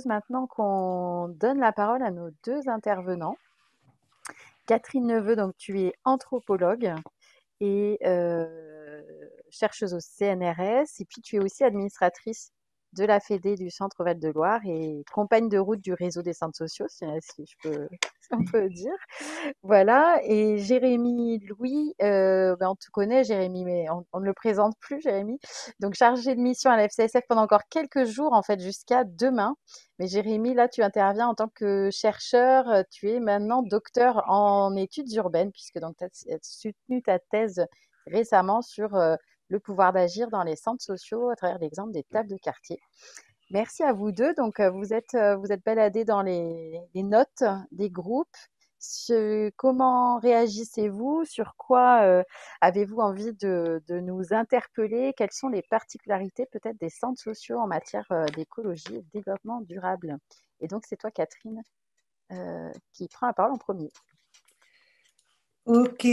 propose maintenant qu'on donne la parole à nos deux intervenants. Catherine Neveu, donc tu es anthropologue et chercheuse au CNRS, et puis tu es aussi administratrice de la Fédé du Centre Val-de-Loire et compagne de route du réseau des centres sociaux, si je peux, si on peut dire. Voilà, et Jérémy Louis, on te connaît Jérémy, mais on ne le présente plus Jérémy. Donc chargé de mission à la FCSF pendant encore quelques jours, en fait jusqu'à demain. Mais Jérémy, là tu interviens en tant que chercheur, tu es maintenant docteur en études urbaines, puisque donc tu as soutenu ta thèse récemment sur le pouvoir d'agir dans les centres sociaux à travers l'exemple des tables de quartier. Merci à vous deux. Donc, vous êtes baladés dans les notes des groupes. Comment réagissez-vous? Sur quoi avez-vous envie de nous interpeller? Quelles sont les particularités peut-être des centres sociaux en matière d'écologie et de développement durable? Et donc, c'est toi, Catherine, qui prend la parole en premier. Ok,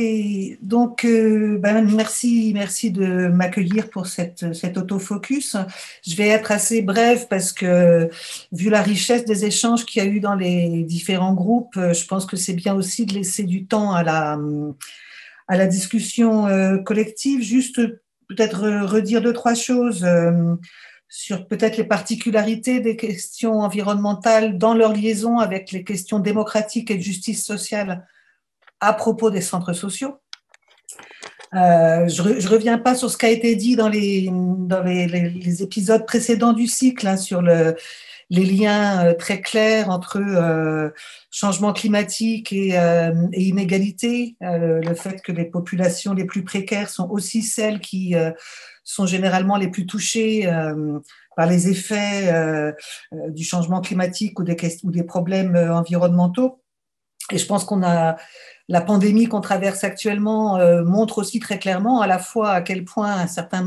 donc merci de m'accueillir pour cet autofocus. Je vais être assez brève parce que vu la richesse des échanges qu'il y a eu dans les différents groupes, je pense que c'est bien aussi de laisser du temps à la discussion collective. Juste peut-être redire deux, trois choses sur peut-être les particularités des questions environnementales dans leur liaison avec les questions démocratiques et de justice sociale à propos des centres sociaux. Je reviens pas sur ce qui a été dit dans les épisodes précédents du cycle, hein, sur les liens très clairs entre changement climatique et inégalité, le fait que les populations les plus précaires sont aussi celles qui sont généralement les plus touchées par les effets du changement climatique ou des problèmes environnementaux. Et je pense la pandémie qu'on traverse actuellement montre aussi très clairement à la fois à quel point un certain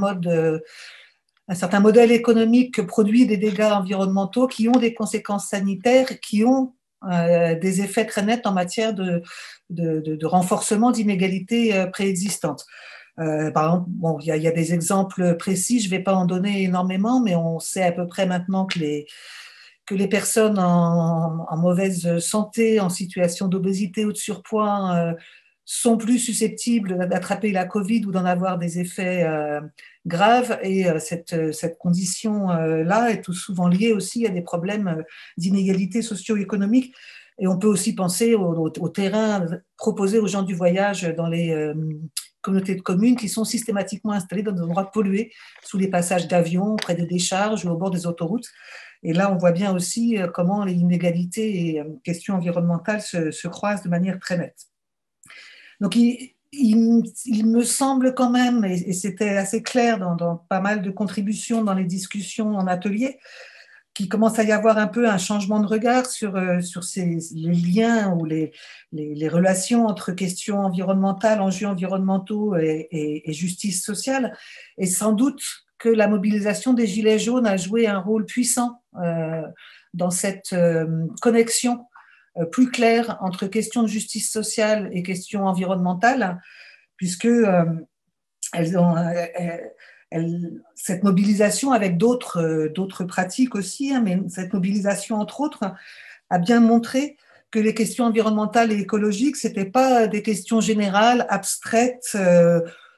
modèle économique produit des dégâts environnementaux qui ont des conséquences sanitaires, qui ont des effets très nets en matière de renforcement d'inégalités préexistantes. Par exemple, bon, il y a des exemples précis, je ne vais pas en donner énormément, mais on sait à peu près maintenant que les personnes en mauvaise santé, en situation d'obésité ou de surpoids, sont plus susceptibles d'attraper la Covid ou d'en avoir des effets graves. Et cette condition-là est tout souvent liée aussi à des problèmes d'inégalité socio-économique. Et on peut aussi penser au terrain proposé aux gens du voyage dans les communautés de communes qui sont systématiquement installées dans des endroits pollués, sous les passages d'avions, près des décharges ou au bord des autoroutes. Et là, on voit bien aussi comment les inégalités et questions environnementales se croisent de manière très nette. Donc, il me semble quand même, et c'était assez clair dans pas mal de contributions dans les discussions en atelier, qu'il commence à y avoir un peu un changement de regard sur les liens ou les relations entre questions environnementales, enjeux environnementaux et justice sociale. Et sans doute que la mobilisation des Gilets jaunes a joué un rôle puissant dans cette connexion plus claire entre questions de justice sociale et questions environnementales, puisque cette mobilisation avec d'autres pratiques aussi, hein, mais cette mobilisation entre autres a bien montré que les questions environnementales et écologiques, ce n'étaient pas des questions générales, abstraites,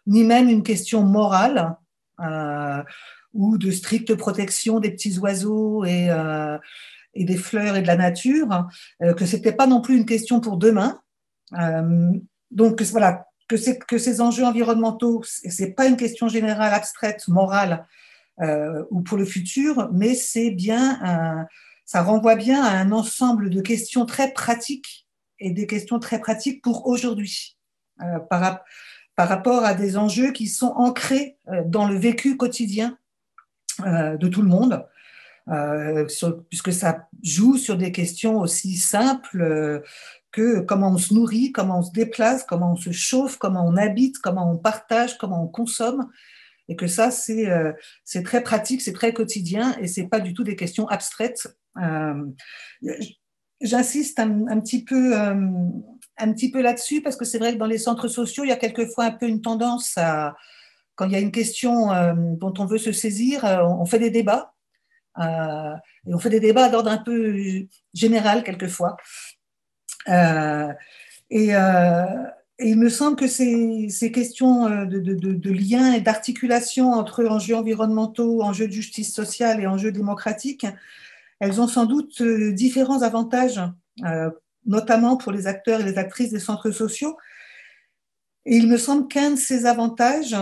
ni même une question morale ou de stricte protection des petits oiseaux et des fleurs et de la nature, que ce n'était pas non plus une question pour demain. Donc voilà, que ces enjeux environnementaux, ce n'est pas une question générale, abstraite, morale ou pour le futur, mais c'est bien ça renvoie bien à un ensemble de questions très pratiques et des questions très pratiques pour aujourd'hui, par rapport à des enjeux qui sont ancrés dans le vécu quotidien de tout le monde, puisque ça joue sur des questions aussi simples que comment on se nourrit, comment on se déplace, comment on se chauffe, comment on habite, comment on partage, comment on consomme, et que ça, c'est très pratique, c'est très quotidien, et c'est pas du tout des questions abstraites. J'insiste un petit peu là-dessus, parce que c'est vrai que dans les centres sociaux, il y a quelquefois un peu une tendance à, quand il y a une question dont on veut se saisir, on fait des débats. Et on fait des débats d'ordre un peu général quelquefois. Et il me semble que ces questions de lien et d'articulation entre enjeux environnementaux, enjeux de justice sociale et enjeux démocratiques, elles ont sans doute différents avantages, notamment pour les acteurs et les actrices des centres sociaux. Et il me semble qu'un de ces avantages,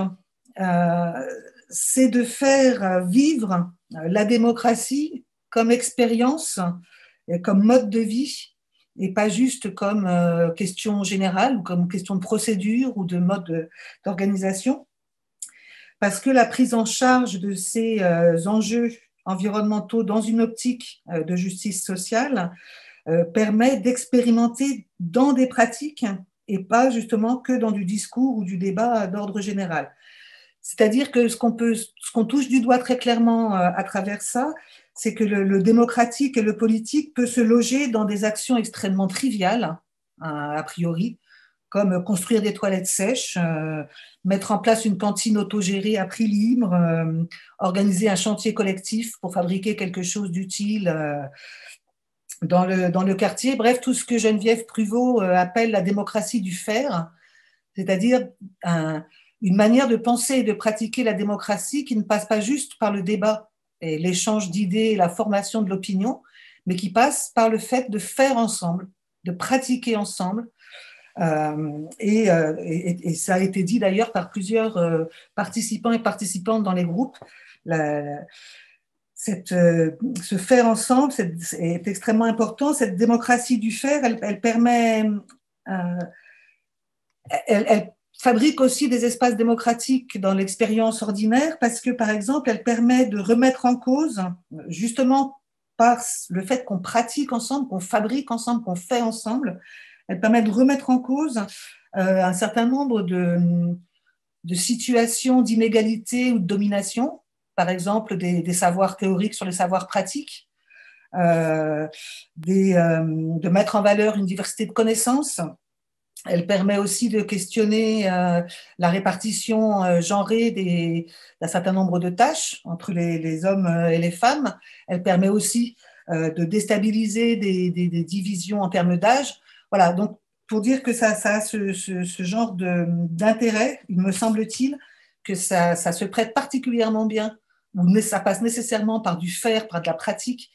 c'est de faire vivre la démocratie comme expérience, comme mode de vie, et pas juste comme question générale ou comme question de procédure ou de mode d'organisation. Parce que la prise en charge de ces enjeux environnementaux dans une optique de justice sociale permet d'expérimenter dans des pratiques et pas justement que dans du discours ou du débat d'ordre général. C'est-à-dire que ce qu'on touche du doigt très clairement à travers ça, c'est que le démocratique et le politique peut se loger dans des actions extrêmement triviales, a priori, comme construire des toilettes sèches, mettre en place une cantine autogérée à prix libre, organiser un chantier collectif pour fabriquer quelque chose d'utile dans le quartier. Bref, tout ce que Geneviève Pruvot appelle la démocratie du faire, c'est-à-dire une manière de penser et de pratiquer la démocratie qui ne passe pas juste par le débat et l'échange d'idées et la formation de l'opinion, mais qui passe par le fait de faire ensemble, de pratiquer ensemble. Et ça a été dit d'ailleurs par plusieurs participants et participantes dans les groupes. Ce faire ensemble est extrêmement important. Cette démocratie du faire, elle permet... Elle fabrique aussi des espaces démocratiques dans l'expérience ordinaire parce que, par exemple, elle permet de remettre en cause, justement par le fait qu'on pratique ensemble, qu'on fabrique ensemble, qu'on fait ensemble, elle permet de remettre en cause un certain nombre de situations d'inégalité ou de domination, par exemple des savoirs théoriques sur les savoirs pratiques, de mettre en valeur une diversité de connaissances. Elle permet aussi de questionner la répartition genrée d'un certain nombre de tâches entre les hommes et les femmes. Elle permet aussi de déstabiliser des divisions en termes d'âge. Voilà, donc pour dire que ça a ce genre d'intérêt, il me semble-t-il, que ça se prête particulièrement bien, ou ça passe nécessairement par du faire, par de la pratique,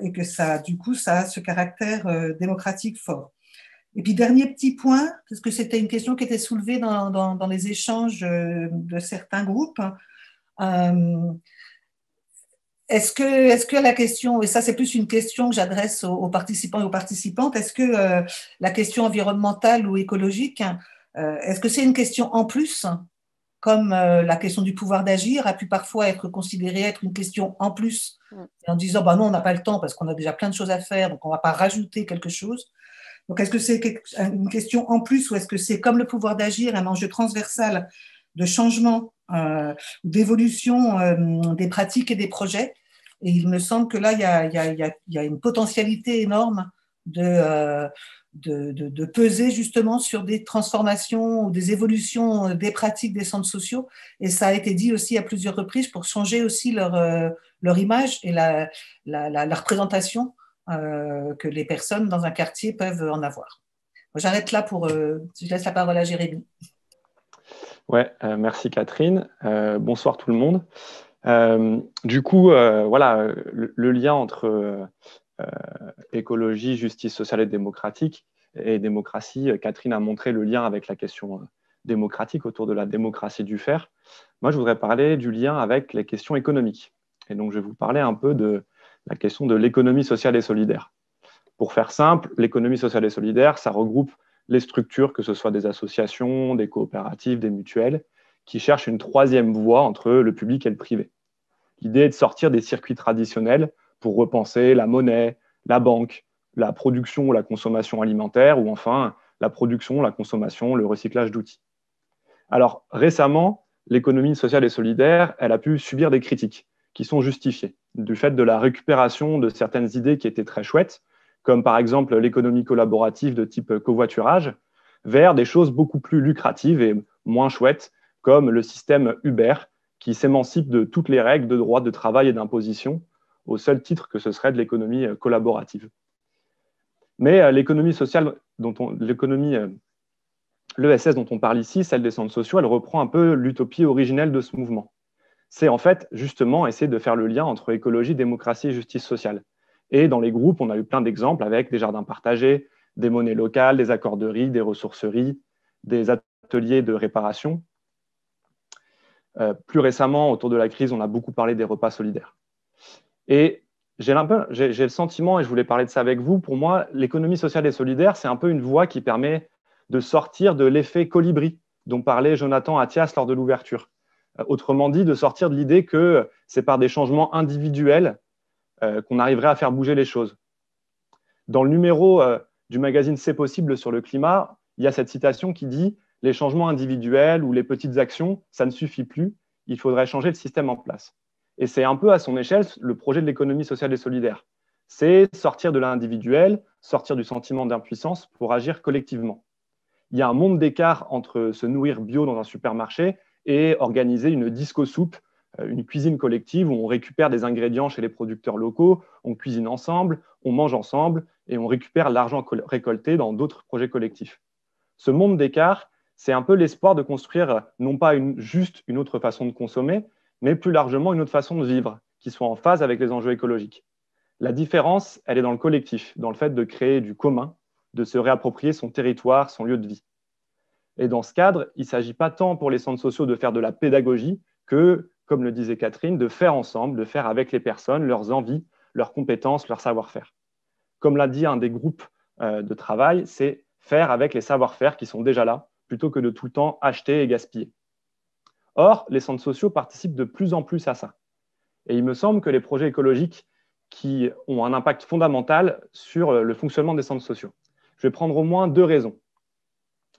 et que ça, du coup, ça a ce caractère démocratique fort. Et puis, dernier petit point, parce que c'était une question qui était soulevée dans les échanges de certains groupes. Est-ce que la question, et ça c'est plus une question que j'adresse aux participants et aux participantes, est-ce que la question environnementale ou écologique, est-ce que c'est une question en plus, comme la question du pouvoir d'agir a pu parfois être considérée être une question en plus, en disant bah non, on n'a pas le temps parce qu'on a déjà plein de choses à faire, donc on ne va pas rajouter quelque chose. Donc, est-ce que c'est une question en plus ou est-ce que c'est, comme le pouvoir d'agir, un enjeu transversal de changement, d'évolution des pratiques et des projets? Et il me semble que là, il y a une potentialité énorme de peser justement sur des transformations ou des évolutions des pratiques des centres sociaux. Et ça a été dit aussi à plusieurs reprises pour changer aussi leur image et la représentation que les personnes dans un quartier peuvent en avoir. J'arrête là je laisse la parole à Jérémy. Ouais, merci Catherine. Bonsoir tout le monde. Du coup, voilà, le lien entre écologie, justice sociale et démocratie, Catherine a montré le lien avec la question démocratique autour de la démocratie du faire. Moi, je voudrais parler du lien avec les questions économiques. Et donc, je vais vous parler un peu de la question de l'économie sociale et solidaire. Pour faire simple, l'économie sociale et solidaire, ça regroupe les structures, que ce soit des associations, des coopératives, des mutuelles, qui cherchent une troisième voie entre le public et le privé. L'idée est de sortir des circuits traditionnels pour repenser la monnaie, la banque, la production ou la consommation alimentaire, ou enfin la production, la consommation, le recyclage d'outils. Alors récemment, l'économie sociale et solidaire, elle a pu subir des critiques qui sont justifiées du fait de la récupération de certaines idées qui étaient très chouettes, comme par exemple l'économie collaborative de type covoiturage, vers des choses beaucoup plus lucratives et moins chouettes, comme le système Uber, qui s'émancipe de toutes les règles de droit de travail et d'imposition au seul titre que ce serait de l'économie collaborative. Mais l'économie sociale, l'ESS dont on parle ici, celle des centres sociaux, elle reprend un peu l'utopie originelle de ce mouvement. C'est en fait justement essayer de faire le lien entre écologie, démocratie et justice sociale. Et dans les groupes, on a eu plein d'exemples avec des jardins partagés, des monnaies locales, des accorderies, des ressourceries, des ateliers de réparation. Plus récemment, autour de la crise, on a beaucoup parlé des repas solidaires. Et j'ai le sentiment, et je voulais parler de ça avec vous, pour moi, l'économie sociale et solidaire, c'est un peu une voie qui permet de sortir de l'effet colibri dont parlait Jonathan Attias lors de l'ouverture. Autrement dit, de sortir de l'idée que c'est par des changements individuels qu'on arriverait à faire bouger les choses. Dans le numéro du magazine C'est possible sur le climat, il y a cette citation qui dit « Les changements individuels ou les petites actions, ça ne suffit plus, il faudrait changer le système en place ». Et c'est un peu à son échelle le projet de l'économie sociale et solidaire. C'est sortir de l'individuel, sortir du sentiment d'impuissance pour agir collectivement. Il y a un monde d'écart entre se nourrir bio dans un supermarché et organiser une disco-soupe, une cuisine collective où on récupère des ingrédients chez les producteurs locaux, on cuisine ensemble, on mange ensemble et on récupère l'argent récolté dans d'autres projets collectifs. Ce monde d'écart, c'est un peu l'espoir de construire non pas juste une autre façon de consommer, mais plus largement une autre façon de vivre, qui soit en phase avec les enjeux écologiques. La différence, elle est dans le collectif, dans le fait de créer du commun, de se réapproprier son territoire, son lieu de vie. Et dans ce cadre, il ne s'agit pas tant pour les centres sociaux de faire de la pédagogie que, comme le disait Catherine, de faire ensemble, de faire avec les personnes, leurs envies, leurs compétences, leur savoir-faire. Comme l'a dit un des groupes de travail, c'est faire avec les savoir-faire qui sont déjà là, plutôt que de tout le temps acheter et gaspiller. Or, les centres sociaux participent de plus en plus à ça. Et il me semble que les projets écologiques qui ont un impact fondamental sur le fonctionnement des centres sociaux. Je vais prendre au moins deux raisons.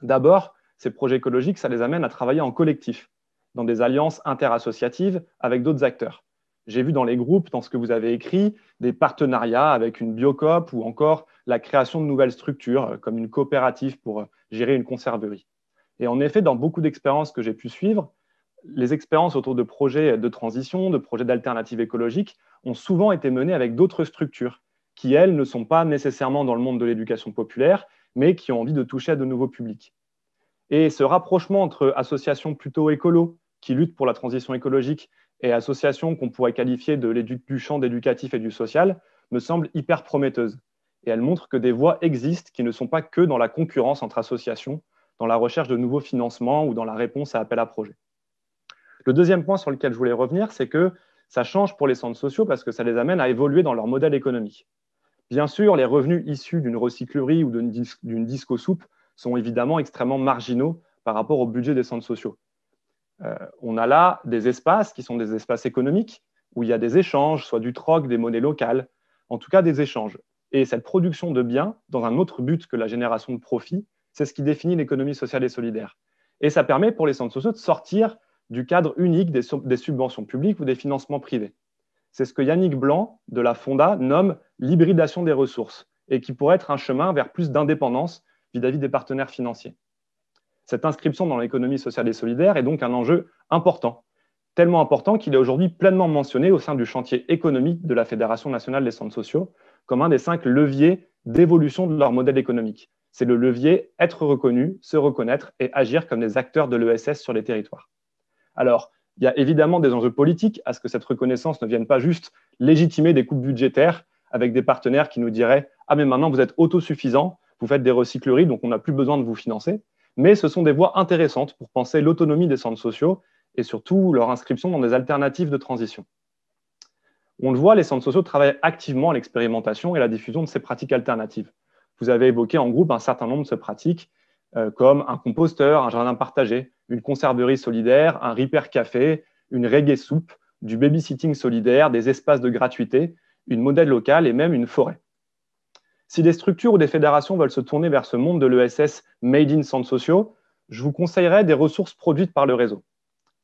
D'abord, ces projets écologiques, ça les amène à travailler en collectif, dans des alliances interassociatives avec d'autres acteurs. J'ai vu dans les groupes, dans ce que vous avez écrit, des partenariats avec une biocoop ou encore la création de nouvelles structures, comme une coopérative pour gérer une conserverie. Et en effet, dans beaucoup d'expériences que j'ai pu suivre, les expériences autour de projets de transition, de projets d'alternatives écologiques, ont souvent été menées avec d'autres structures qui, elles, ne sont pas nécessairement dans le monde de l'éducation populaire, mais qui ont envie de toucher à de nouveaux publics. Et ce rapprochement entre associations plutôt écolo, qui luttent pour la transition écologique, et associations qu'on pourrait qualifier du champ d'éducatif et du social, me semble hyper prometteuse. Et elle montre que des voies existent qui ne sont pas que dans la concurrence entre associations, dans la recherche de nouveaux financements ou dans la réponse à appel à projets. Le deuxième point sur lequel je voulais revenir, c'est que ça change pour les centres sociaux parce que ça les amène à évoluer dans leur modèle économique. Bien sûr, les revenus issus d'une recyclerie ou d'une disco-soupe sont évidemment extrêmement marginaux par rapport au budget des centres sociaux. On a là des espaces qui sont des espaces économiques où il y a des échanges, soit du troc, des monnaies locales, en tout cas des échanges. Et cette production de biens, dans un autre but que la génération de profits, c'est ce qui définit l'économie sociale et solidaire. Et ça permet pour les centres sociaux de sortir du cadre unique des subventions publiques ou des financements privés. C'est ce que Yannick Blanc, de la Fonda, nomme l'hybridation des ressources et qui pourrait être un chemin vers plus d'indépendance vis-à-vis des partenaires financiers. Cette inscription dans l'économie sociale et solidaire est donc un enjeu important, tellement important qu'il est aujourd'hui pleinement mentionné au sein du chantier économique de la Fédération nationale des centres sociaux comme un des 5 leviers d'évolution de leur modèle économique. C'est le levier être reconnu, se reconnaître et agir comme des acteurs de l'ESS sur les territoires. Alors, il y a évidemment des enjeux politiques à ce que cette reconnaissance ne vienne pas juste légitimer des coupes budgétaires avec des partenaires qui nous diraient « Ah, mais maintenant, vous êtes autosuffisants, vous faites des recycleries, donc on n'a plus besoin de vous financer ». Mais ce sont des voies intéressantes pour penser l'autonomie des centres sociaux et surtout leur inscription dans des alternatives de transition. On le voit, les centres sociaux travaillent activement à l'expérimentation et à la diffusion de ces pratiques alternatives. Vous avez évoqué en groupe un certain nombre de ces pratiques, comme un composteur, un jardin partagé, une conserverie solidaire, un repair café, une reggae soupe, du babysitting solidaire, des espaces de gratuité, une modèle locale et même une forêt. Si des structures ou des fédérations veulent se tourner vers ce monde de l'ESS made in centres sociaux, je vous conseillerais des ressources produites par le réseau.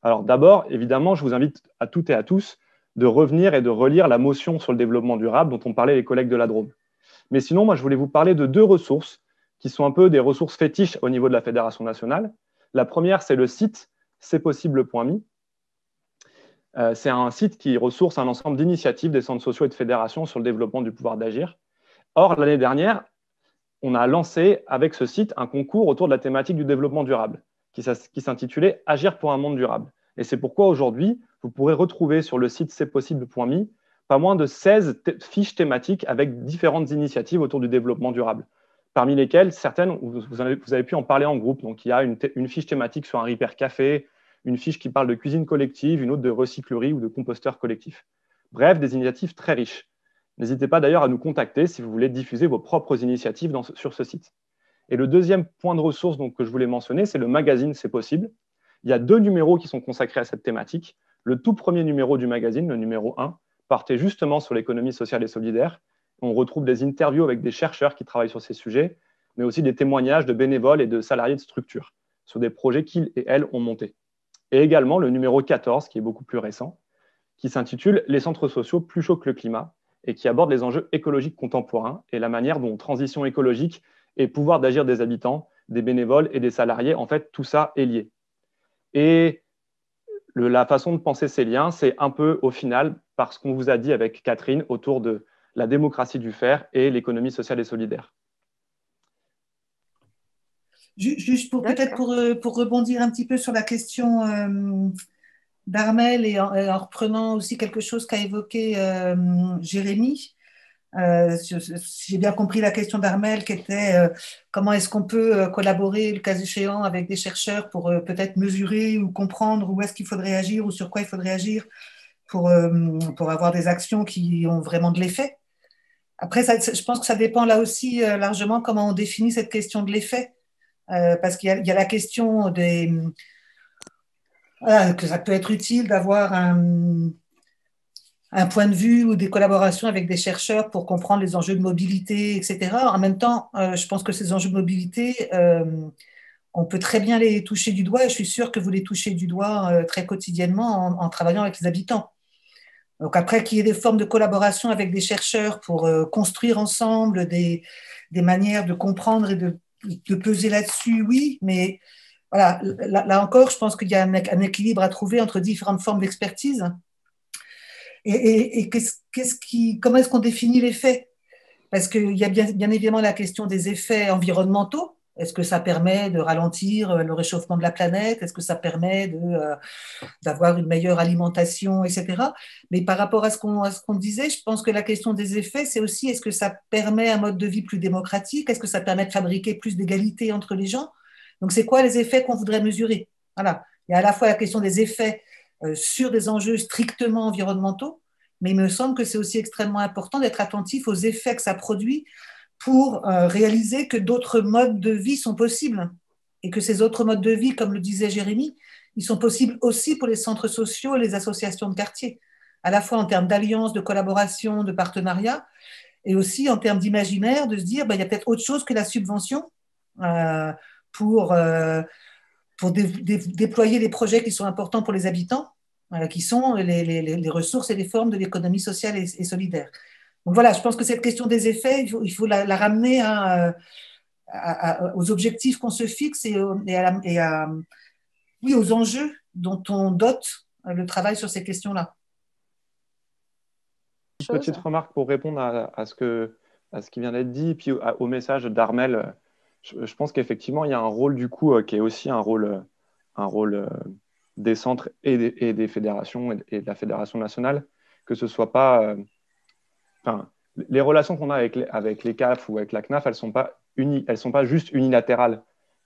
Alors d'abord, évidemment, je vous invite à toutes et à tous de revenir et de relire la motion sur le développement durable dont ont parlé les collègues de la Drôme. Mais sinon, moi, je voulais vous parler de 2 ressources qui sont un peu des ressources fétiches au niveau de la Fédération nationale. La première, c'est le site c'estpossible.me. C'est un site qui ressource un ensemble d'initiatives des centres sociaux et de fédérations sur le développement du pouvoir d'agir. Or, l'année dernière, on a lancé avec ce site un concours autour de la thématique du développement durable qui s'intitulait « Agir pour un monde durable ». Et c'est pourquoi aujourd'hui, vous pourrez retrouver sur le site c'estpossible.me pas moins de 16 fiches thématiques avec différentes initiatives autour du développement durable, parmi lesquelles certaines, vous avez pu en parler en groupe. Donc, il y a une fiche thématique sur un Repair Café, une fiche qui parle de cuisine collective, une autre de recyclerie ou de composteur collectif. Bref, des initiatives très riches. N'hésitez pas d'ailleurs à nous contacter si vous voulez diffuser vos propres initiatives sur ce site. Et le deuxième point de ressource que je voulais mentionner, c'est le magazine C'est possible. Il y a 2 numéros qui sont consacrés à cette thématique. Le tout premier numéro du magazine, le numéro 1, partait justement sur l'économie sociale et solidaire. On retrouve des interviews avec des chercheurs qui travaillent sur ces sujets, mais aussi des témoignages de bénévoles et de salariés de structures sur des projets qu'ils et elles ont montés. Et également le numéro 14, qui est beaucoup plus récent, qui s'intitule « Les centres sociaux plus chauds que le climat » et qui aborde les enjeux écologiques contemporains et la manière dont transition écologique et pouvoir d'agir des habitants, des bénévoles et des salariés, en fait, tout ça est lié. Et la façon de penser ces liens, c'est un peu, au final, parce qu'on vous a dit avec Catherine, autour de la démocratie du faire et l'économie sociale et solidaire. Juste peut-être pour rebondir un petit peu sur la question d'Armel et en reprenant aussi quelque chose qu'a évoqué Jérémy. Si j'ai bien compris la question d'Armel qui était comment est-ce qu'on peut collaborer le cas échéant avec des chercheurs pour peut-être mesurer ou comprendre où est-ce qu'il faudrait agir ou sur quoi il faudrait agir pour avoir des actions qui ont vraiment de l'effet. Après, je pense que ça dépend là aussi largement comment on définit cette question de l'effet. Parce qu'il y a la question que ça peut être utile d'avoir un point de vue ou des collaborations avec des chercheurs pour comprendre les enjeux de mobilité, etc. En même temps, je pense que ces enjeux de mobilité, on peut très bien les toucher du doigt et je suis sûre que vous les touchez du doigt très quotidiennement en travaillant avec les habitants. Donc après, qu'il y ait des formes de collaboration avec des chercheurs pour construire ensemble des manières de comprendre et de peser là-dessus, oui, mais voilà, là encore, je pense qu'il y a un équilibre à trouver entre différentes formes d'expertise. Et comment est-ce qu'on définit les faits? Parce qu'il y a bien évidemment la question des effets environnementaux. Est-ce que ça permet de ralentir le réchauffement de la planète? Est-ce que ça permet d'avoir une meilleure alimentation, etc. Mais par rapport à ce qu'on disait, je pense que la question des effets, c'est aussi est-ce que ça permet un mode de vie plus démocratique? Est-ce que ça permet de fabriquer plus d'égalité entre les gens? Donc, c'est quoi les effets qu'on voudrait mesurer? Voilà. Il y a à la fois la question des effets sur des enjeux strictement environnementaux, mais il me semble que c'est aussi extrêmement important d'être attentif aux effets que ça produit pour réaliser que d'autres modes de vie sont possibles et que ces autres modes de vie, comme le disait Jérémy, ils sont possibles aussi pour les centres sociaux et les associations de quartier, à la fois en termes d'alliance, de collaboration, de partenariat, et aussi en termes d'imaginaire, de se dire il y a peut-être autre chose que la subvention pour déployer les projets qui sont importants pour les habitants, qui sont les ressources et les formes de l'économie sociale et solidaire. Donc voilà, je pense que cette question des effets, il faut la ramener aux objectifs qu'on se fixe oui, aux enjeux dont on dote le travail sur ces questions-là. Une petite remarque pour répondre à ce qui vient d'être dit, et puis au message d'Armel. Je pense qu'effectivement, il y a un rôle du coup qui est aussi un rôle des centres et des fédérations et de la fédération nationale, que ce soit pas... les relations qu'on a avec les CAF ou avec la CNAF, elles sont pas juste unilatérales.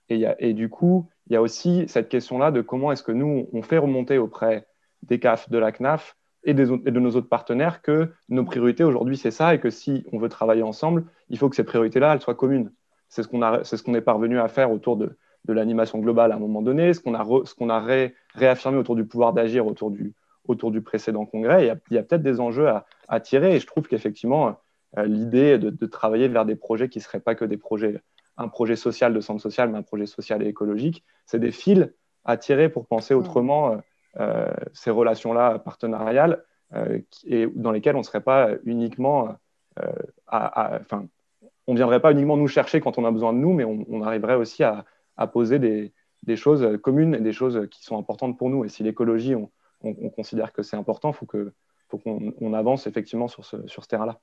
Et du coup, il y a aussi cette question-là de comment est-ce que nous, on fait remonter auprès des CAF, de la CNAF et de nos autres partenaires que nos priorités aujourd'hui, c'est ça, et que si on veut travailler ensemble, il faut que ces priorités-là, elles soient communes. C'est ce qu'on est parvenu à faire autour de l'animation globale à un moment donné, ce qu'on a réaffirmé autour du pouvoir d'agir autour du précédent congrès. Il y a peut-être des enjeux à tirer, et je trouve qu'effectivement, l'idée de travailler vers des projets qui ne seraient pas que un projet social de centre social, mais un projet social et écologique, c'est des fils à tirer pour penser autrement ces relations-là partenariales et dans lesquelles on ne serait pas uniquement on ne viendrait pas uniquement nous chercher quand on a besoin de nous, mais on arriverait aussi à poser des choses communes et des choses qui sont importantes pour nous. Et si l'écologie, on considère que c'est important, faut qu'on avance effectivement sur ce terrain-là.